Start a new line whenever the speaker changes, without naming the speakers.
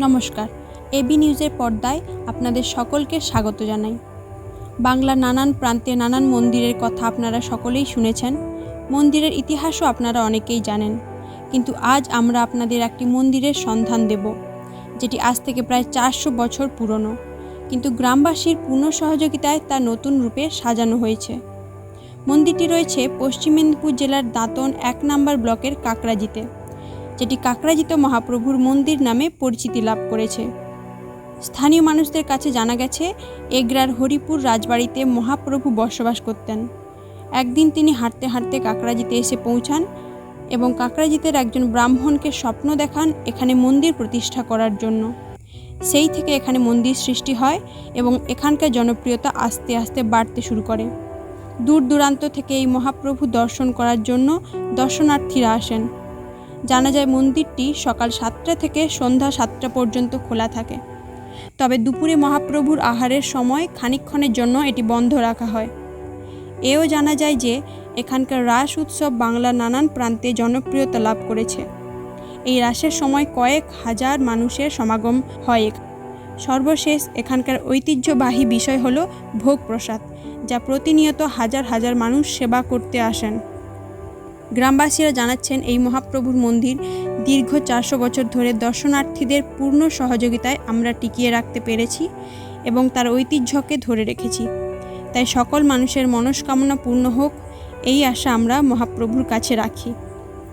নমস্কার, এবি নিউজের পর্দায় আপনাদের সকলকে স্বাগত জানাই। বাংলার নানান প্রান্তে নানান মন্দিরের কথা আপনারা সকলেই শুনেছেন। মন্দিরের ইতিহাসও আপনারা অনেকেই জানেন, কিন্তু আজ আমরা আপনাদের একটি মন্দিরের সন্ধান দেব, যেটি আজ থেকে প্রায় 400 বছর পুরনো, কিন্তু গ্রামবাসীর পূর্ণ সহযোগিতায় তা নতুন রূপে সাজানো হয়েছে। মন্দিরটি রয়েছে পশ্চিম মেদিনীপুর জেলার দাঁতন 1 নম্বর ব্লকের কাকরাজিতে, যেটি কাকরাজিত মহাপ্রভুর মন্দির নামে পরিচিতি লাভ করেছে। স্থানীয় মানুষদের কাছে জানা গেছে, এগরার হরিপুর রাজবাড়িতে মহাপ্রভু বসবাস করতেন। একদিন তিনি হাঁটতে হাঁটতে কাকরাজিতে এসে পৌঁছান এবং কাকরাজিতের একজন ব্রাহ্মণকে স্বপ্ন দেখান এখানে মন্দির প্রতিষ্ঠা করার জন্য। সেই থেকে এখানে মন্দির সৃষ্টি হয় এবং এখানকার জনপ্রিয়তা আস্তে আস্তে বাড়তে শুরু করে। দূর দূরান্ত থেকে এই মহাপ্রভু দর্শন করার জন্য দর্শনার্থীরা আসেন। জানা যায় মন্দিরটি সকাল 7টা থেকে সন্ধ্যা 7টা পর্যন্ত খোলা থাকে, তবে দুপুরে মহাপ্রভুর আহারের সময় খানিকক্ষণের জন্য এটি বন্ধ রাখা হয়। এও জানা যায় যে এখানকার রাস উৎসব বাংলার নানান প্রান্তে জনপ্রিয়তা লাভ করেছে। এই রাসের সময় কয়েক হাজার মানুষের সমাগম হয়। সর্বশেষ এখানকার ঐতিহ্যবাহী বিষয় হলো ভোগ প্রসাদ, যা প্রতিনিয়ত হাজার হাজার মানুষ সেবা করতে আসেন। গ্রামবাসীরা জানাচ্ছেন, এই মহাপ্রভুর মন্দির দীর্ঘ 400 বছর ধরে দর্শনার্থীদের পূর্ণ সহযোগিতায় আমরা টিকিয়ে রাখতে পেরেছি এবং তার ঐতিহ্যকে ধরে রেখেছি। তাই সকল মানুষের মনস্কামনা পূর্ণ হোক, এই আশা আমরা মহাপ্রভুর কাছে রাখি।